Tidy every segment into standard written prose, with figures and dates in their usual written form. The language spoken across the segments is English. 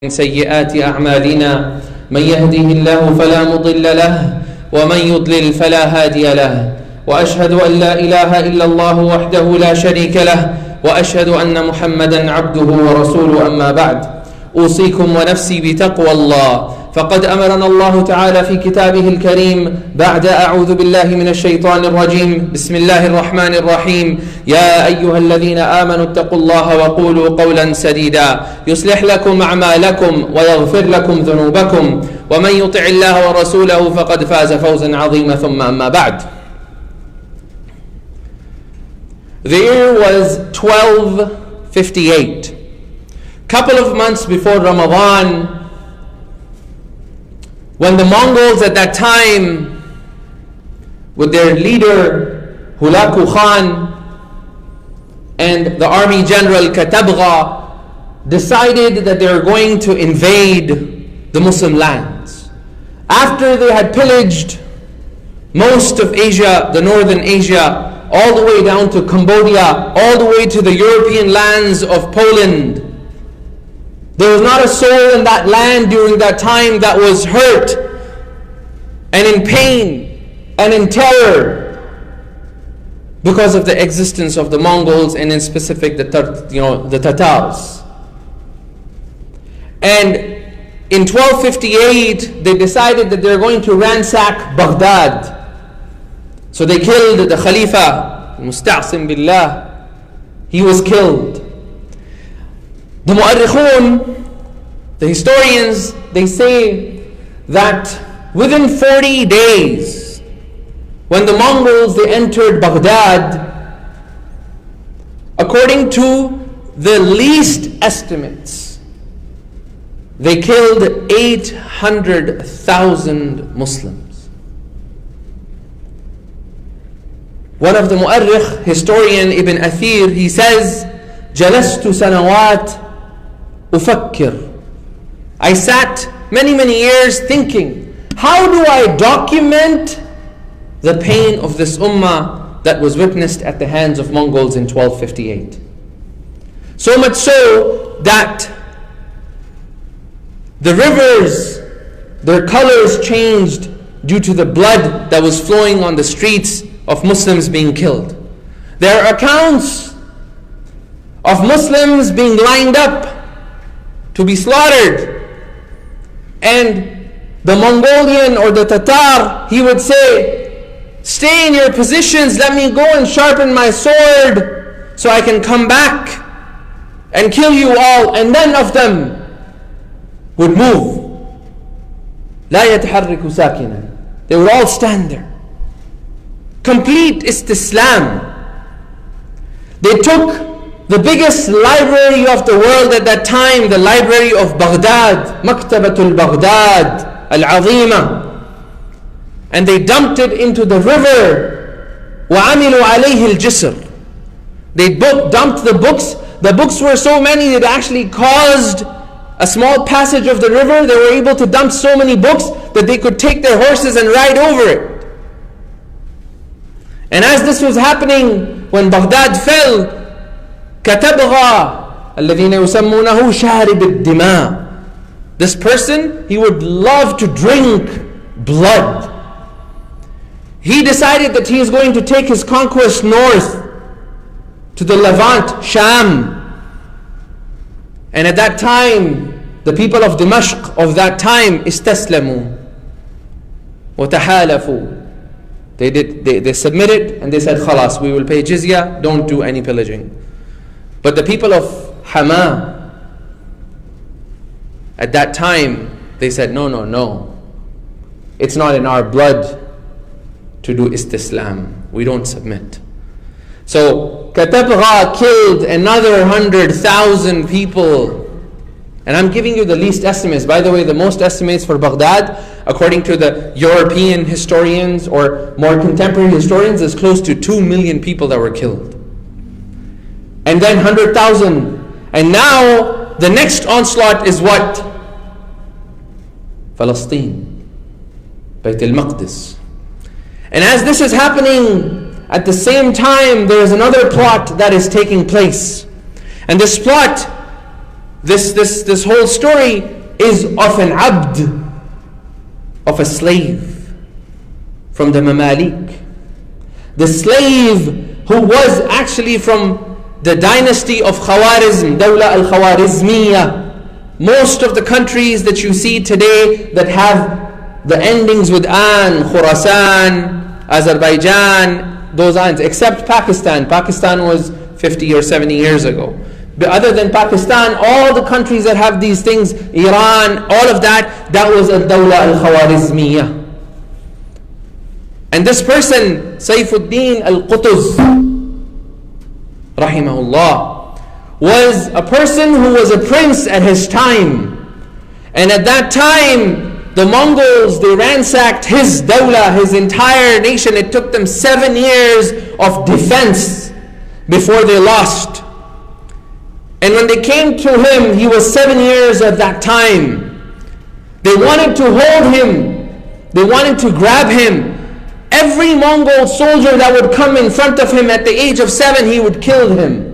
من سيئات أعمالنا من يهده الله فلا مضل له ومن يضلل فلا هادي له وأشهد أن لا إله إلا الله وحده لا شريك له وأشهد أن محمدا عبده ورسوله أما بعد أوصيكم ونفسي بتقوى الله فقد أمرنا الله تعالى في كتابه الكريم بعد أعوذ بالله من الشيطان الرجيم بسم الله الرحمن الرحيم يا أيها الذين آمنوا اتقوا الله وقولوا قولا سديدا يصلح لكم أعمالكم ويغفر لكم ذنوبكم ومن يطع الله ورسوله فقد فاز فوزا عظيما ثم أما بعد. The year was 1258. Couple of months before Ramadan, when the Mongols at that time, with their leader Hulaku Khan and the army general Katabgha, decided that they were going to invade the Muslim lands. After they had pillaged most of Asia, the northern Asia, all the way down to Cambodia, all the way to the European lands of Poland, there was not a soul in that land during that time that was hurt and in pain and in terror because of the existence of the Mongols, and in specific the Tatars. And in 1258 they decided that they're going to ransack Baghdad. So they killed the Khalifa Musta'sim Billah. He was killed. The Mu'arrikhun, the historians, they say that within 40 days, when the Mongols they entered Baghdad, according to the least estimates, they killed 800,000 Muslims. One of the Mu'arrikh historian Ibn Athir, he says, جلست سنوات أفكر. I sat many years thinking, how do I document the pain of this ummah that was witnessed at the hands of Mongols in 1258? So much so that the rivers, their colors changed due to the blood that was flowing on the streets of Muslims being killed. There are accounts of Muslims being lined up to be slaughtered, and the Mongolian or the Tatar, he would say, stay in your positions, let me go and sharpen my sword so I can come back and kill you all. And none of them would move. لا يتحرك ساكنا. They would all stand there. Complete istislam. They took the biggest library of the world at that time, the library of Baghdad, Maktabatul Baghdad Al-Azima, and they dumped it into the river. وَعَمِلُوا عَلَيْهِ الْجِسْرِ. They dumped the books. The books were so many that actually caused a small passage of the river. They were able to dump so many books that they could take their horses and ride over it. And as this was happening, when Baghdad fell, Katabgha الذين يسمونه شارب الدماء. This person, he would love to drink blood. He decided that he is going to take his conquest north to the Levant, Sham. And at that time, the people of Dimashq of that time istaslamu وتحالفوا. They submitted and they said, khalas, we will pay jizya, don't do any pillaging. But the people of Hama, at that time, they said, no. It's not in our blood to do istislam. We don't submit. So Katabgha killed another 100,000 people. And I'm giving you the least estimates. By the way, the most estimates for Baghdad, according to the European historians or more contemporary historians, is close to 2 million people that were killed. And then 100,000. And now the next onslaught is what? Palestine, Bayt al-Maqdis. And as this is happening, at the same time there is another plot that is taking place. And this plot This whole story is of an abd, of a slave from the Mamalik. The slave who was actually from the dynasty of Khawarizm, Dawla al-Khawarizmiya. Most of the countries that you see today that have the endings with an, Khurasan, Azerbaijan, those ends, except Pakistan. Pakistan was 50 or 70 years ago. But other than Pakistan, all the countries that have these things, Iran, all of that, that was a Dawla al-Khawarizmiya. And this person, Saifuddin al-Qutuz, rahimahullah, was a person who was a prince at his time. And at that time, the Mongols, they ransacked his dawla, his entire nation. It took them 7 years of defense before they lost. And when they came to him, he was 7 years at that time. They wanted to hold him. They wanted to grab him. Every Mongol soldier that would come in front of him at the age of 7, he would kill him.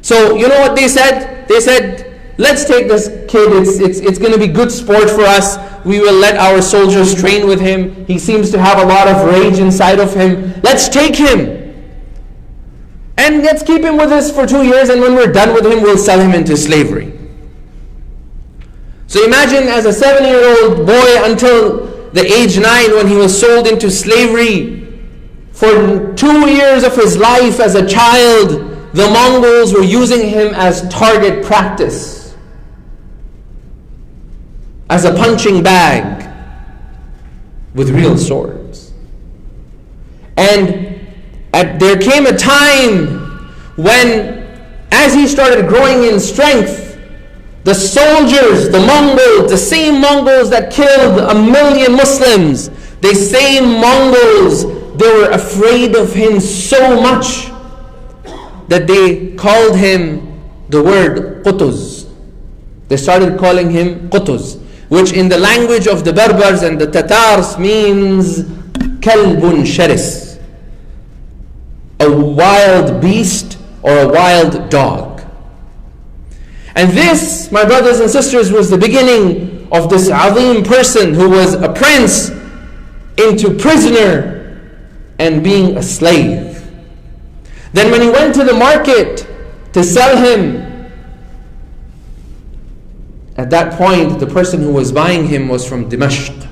So you know what they said? They said, let's take this kid, it's going to be good sport for us. We will let our soldiers train with him. He seems to have a lot of rage inside of him. Let's take him. And let's keep him with us for 2 years, and when we're done with him, we'll sell him into slavery. So imagine as a 7-year-old boy until the age 9, when he was sold into slavery, for 2 years of his life as a child, the Mongols were using him as target practice, as a punching bag with real swords. And there came a time when, as he started growing in strength, the soldiers, the Mongols, the same Mongols that killed 1 million Muslims, the same Mongols, they were afraid of him so much that they called him the word Qutuz. They started calling him Qutuz, which in the language of the Berbers and the Tatars means Kalbun Sharis, a wild beast or a wild dog. And this, my brothers and sisters, was the beginning of this azim person who was a prince into prisoner and being a slave. Then when he went to the market to sell him, at that point the person who was buying him was from Dimashq.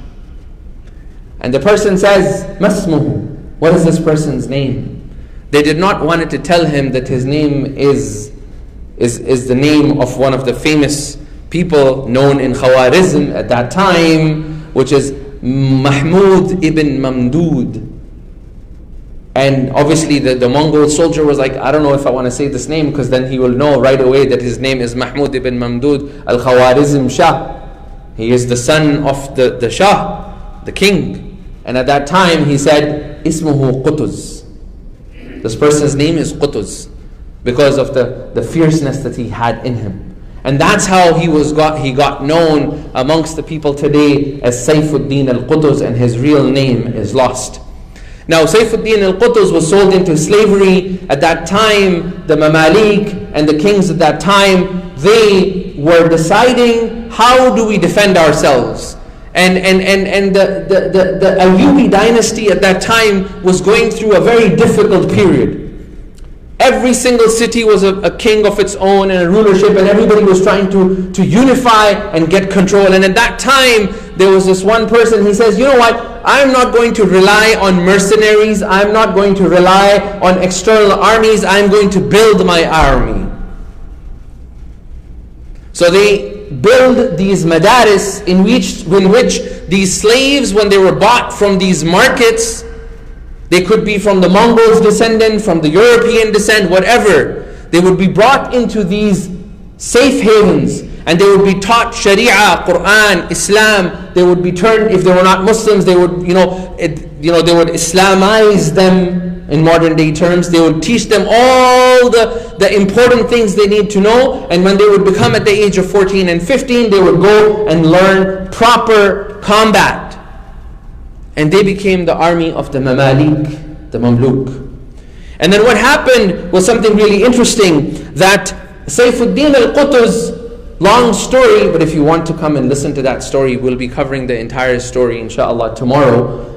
And the person says, Masmuhu, what is this person's name? They did not want to tell him that his name is the name of one of the famous people known in Khawarizm at that time, which is Mahmud ibn Mamdud. And obviously the Mongol soldier was like, I don't know if I want to say this name, because then he will know right away that his name is Mahmud ibn Mamdud al-Khawarizm Shah. He is the son of the Shah, the king. And at that time he said, Ismuhu Qutuz. This person's name is Qutuz, because of the fierceness that he had in him. And that's how he got known amongst the people today as Saifuddin al-Qutuz, and his real name is lost. Now Saifuddin al-Qutuz was sold into slavery. At that time, the Mamalik and the kings at that time, they were deciding, how do we defend ourselves? And the Ayyubi dynasty at that time was going through a very difficult period. Every single city was a king of its own and a rulership, and everybody was trying to unify and get control. And at that time, there was this one person, he says, you know what, I'm not going to rely on mercenaries, I'm not going to rely on external armies, I'm going to build my army. So they build these madaris in which these slaves, when they were bought from these markets, they could be from the Mongols descendant, from the European descent, whatever, they would be brought into these safe havens, and they would be taught Sharia, Quran, Islam. They would be turned, if they were not Muslims, they would, they would Islamize them. In modern day terms, they would teach them all the important things they need to know, and when they would become at the age of 14 and 15, they would go and learn proper combat. And they became the army of the Mamalik, the Mamluk. And then what happened was something really interesting, that Saifuddin al-Qutuz, long story, but if you want to come and listen to that story, we'll be covering the entire story inshallah tomorrow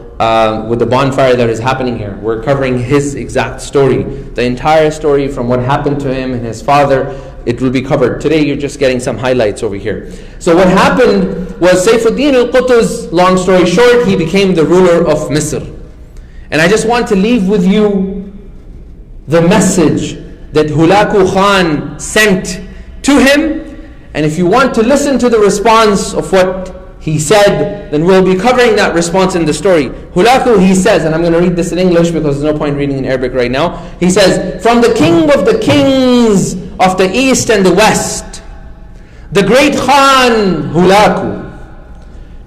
with the bonfire that is happening here. We're covering his exact story, the entire story from what happened to him and his father. It will be covered. Today you're just getting some highlights over here. So what happened was Saifuddin al-Qutuz, long story short, he became the ruler of Misr. And I just want to leave with you the message that Hulaku Khan sent to him. And if you want to listen to the response of what he said, then we'll be covering that response in the story. Hulaku, he says, and I'm going to read this in English because there's no point reading in Arabic right now. He says, "From the king of the kings of the east and the west, the great Khan Hulaku,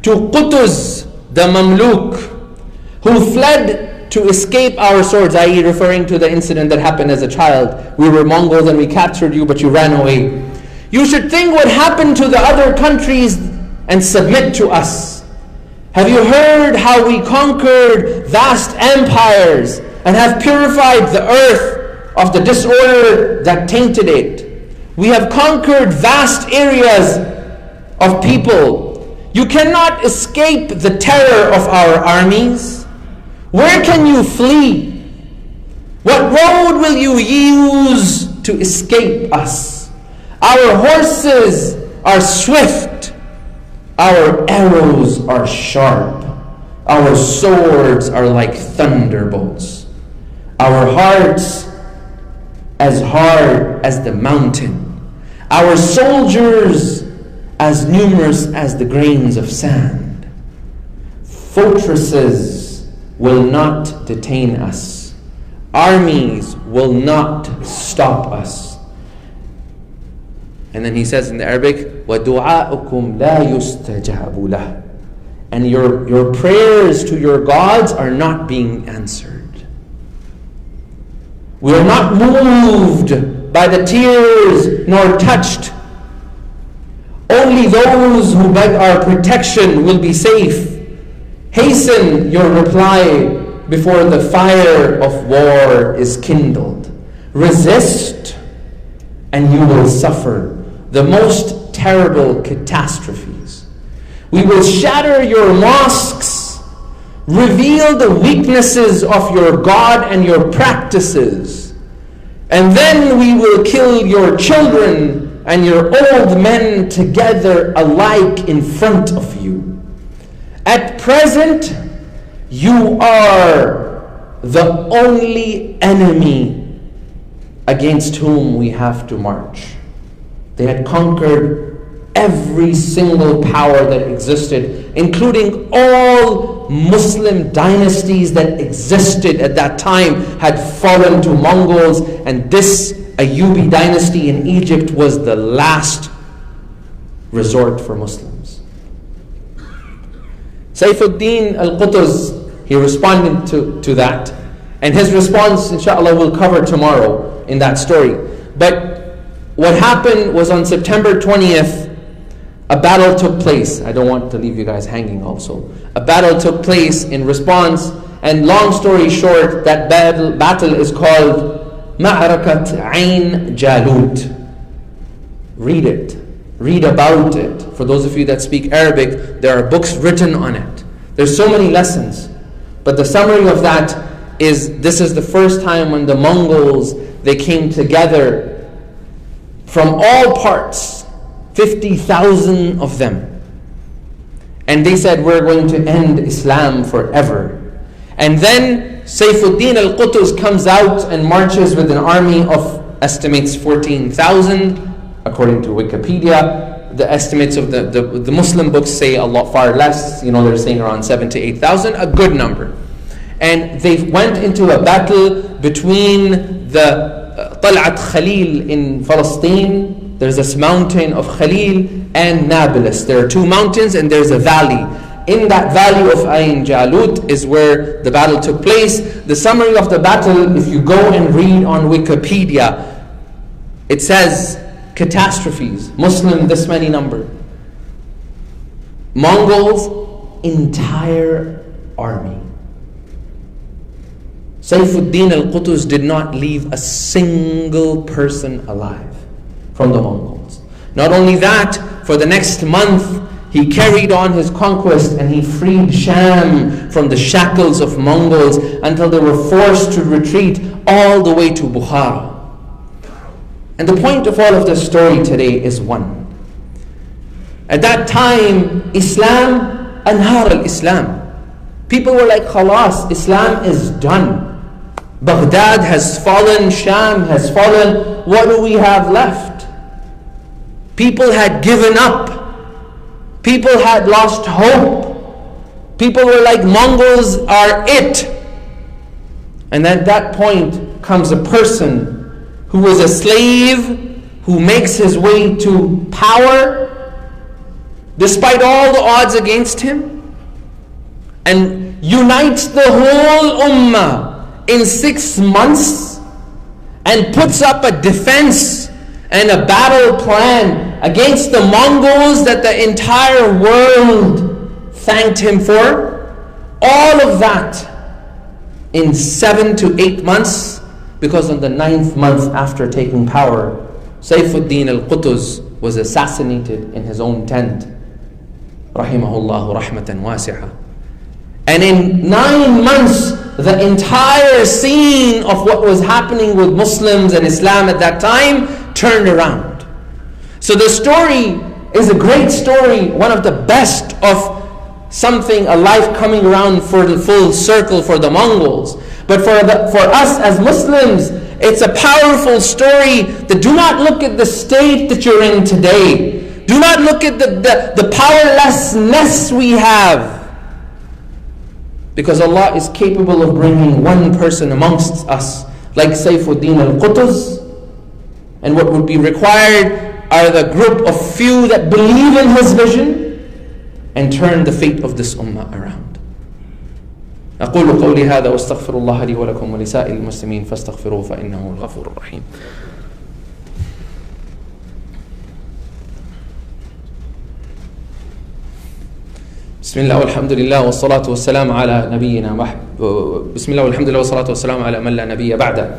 to Qutuz the Mamluk, who fled to escape our swords," i.e. referring to the incident that happened as a child. We were Mongols and we captured you, but you ran away. "You should think what happened to the other countries and submit to us. Have you heard how we conquered vast empires and have purified the earth of the disorder that tainted it? We have conquered vast areas of people. You cannot escape the terror of our armies. Where can you flee? What road will you use to escape us? Our horses are swift. Our arrows are sharp. Our swords are like thunderbolts. Our hearts as hard as the mountain. Our soldiers as numerous as the grains of sand. Fortresses will not detain us. Armies will not stop us." And then he says in the Arabic, وَدُعَاءُكُمْ لَا يُسْتَجَابُ لَهُ, and your prayers to your gods are not being answered. We are not moved by the tears nor touched. Only those who beg our protection will be safe. Hasten your reply before the fire of war is kindled. Resist and you will suffer the most terrible catastrophes. We will shatter your mosques, reveal the weaknesses of your God and your practices, and then we will kill your children and your old men together alike in front of you. At present, you are the only enemy against whom we have to march. They had conquered every single power that existed, including all Muslim dynasties that existed at that time had fallen to Mongols, and this Ayyubi dynasty in Egypt was the last resort for Muslims. Saifuddin al-Qutuz, he responded to that. And his response, inshallah, we'll cover tomorrow in that story. But what happened was on September 20th, a battle took place. I don't want to leave you guys hanging also. A battle took place in response, and long story short, that battle is called Ma'arakat Ain Jalut. Read it. Read about it. For those of you that speak Arabic, there are books written on it. There's so many lessons. But the summary of that is, this is the first time when the Mongols, they came together from all parts, 50,000 of them. And they said, we're going to end Islam forever. And then Saifuddin al-Qutuz comes out and marches with an army of estimates 14,000, according to Wikipedia. The estimates of the Muslim books say a lot far less. You know, they're saying around 7,000 to 8,000, a good number. And they went into a battle between the Tal'at Khalil in Palestine. There's this mountain of Khalil and Nablus. There are two mountains and there's a valley. In that valley of Ain Jalut is where the battle took place. The summary of the battle, if you go and read on Wikipedia, it says catastrophes, Muslim this many number, Mongols entire army. Saifuddin al-Qutuz did not leave a single person alive. from the Mongols. Not only that, for the next month, he carried on his conquest and he freed Sham from the shackles of Mongols until they were forced to retreat all the way to Bukhara. And the point of all of this story today is one. At that time, Islam, anhar al-Islam. People were like, khalas, Islam is done. Baghdad has fallen, Sham has fallen. What do we have left? People had given up. People had lost hope. People were like, Mongols are it. And at that point comes a person who was a slave, who makes his way to power, despite all the odds against him, and unites the whole ummah in 6 months, and puts up a defense and a battle plan against the Mongols that the entire world thanked him for. All of that in 7 to 8 months, because on the 9th month after taking power, Saifuddin al-Qutuz was assassinated in his own tent. Rahimahullahu rahmatan wasi'ah. And in 9 months, the entire scene of what was happening with Muslims and Islam at that time turned around. So the story is a great story, one of the best of something, a life coming around for the full circle for the Mongols. But for us as Muslims, it's a powerful story that do not look at the state that you're in today. Do not look at the powerlessness we have. Because Allah is capable of bringing one person amongst us, like Saifuddin al-Qutuz. And what would be required are the group of few that believe in his vision and turn the fate of this ummah around. أقول قولي هذا واستغفر الله لي ولكم ولسائر المسلمين فاستغفروه فإنه الغفور الرحيم. بسم الله والحمد لله والصلاة والسلام على نبينا بسم الله والحمد لله والصلاة والسلام على من لا نبي بعده.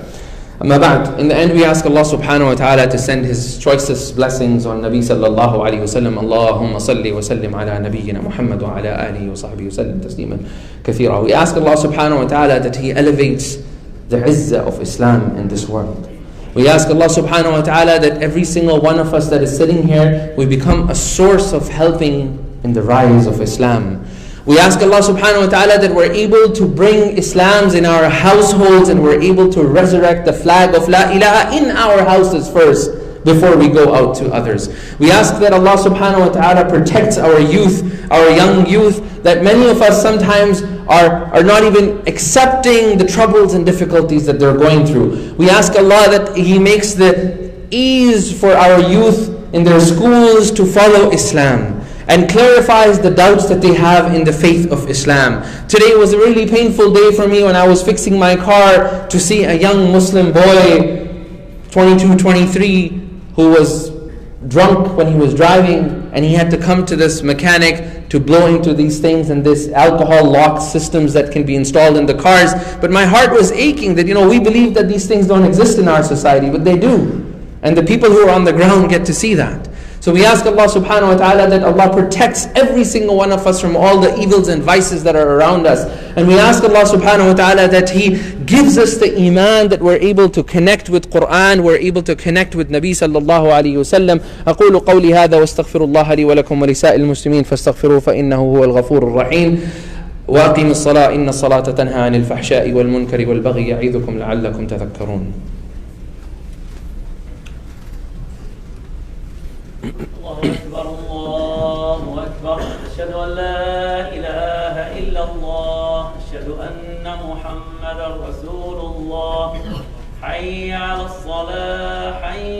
أما بعد, in the end we ask Allah subhanahu wa ta'ala to send His choicest blessings on Nabi sallallahu alayhi wa sallam. Allahumma salli wa sallim ala nabiyyina Muhammad wa ala alihi wa sahbihi wa sallim tasliman kathira. We ask Allah subhanahu wa ta'ala that He elevates the izzah of Islam in this world. We ask Allah subhanahu wa ta'ala that every single one of us that is sitting here, we become a source of helping in the rise of Islam. We ask Allah subhanahu wa ta'ala that we're able to bring Islams in our households and we're able to resurrect the flag of La ilaha in our houses first before we go out to others. We ask that Allah subhanahu wa ta'ala protects our youth, our young youth, that many of us sometimes are not even accepting the troubles and difficulties that they're going through. We ask Allah that He makes the ease for our youth in their schools to follow Islam, and clarifies the doubts that they have in the faith of Islam. Today was a really painful day for me when I was fixing my car to see a young Muslim boy, 22, 23, who was drunk when he was driving, and he had to come to this mechanic to blow into these things and this alcohol lock systems that can be installed in the cars. But my heart was aching that, we believe that these things don't exist in our society, but they do. And the people who are on the ground get to see that. So we ask Allah subhanahu wa ta'ala that Allah protects every single one of us from all the evils and vices that are around us. And we ask Allah subhanahu wa ta'ala that He gives us the iman, that we're able to connect with Quran, we're able to connect with Nabi sallallahu alayhi wa sallam. أقول قولي هذا واستغفر الله لي ولكم ولسائر المسلمين فاستغفروه فإنه هو الغفور الرحيم. وأقيموا الصلاة إن الصلاة تنهى عن الفحشاء والمنكر والبغي يعظكم لعلكم تذكرون. الله أكبر أشهد أن لا إله إلا الله أشهد أن محمدا رسول الله حي على الصلاة حي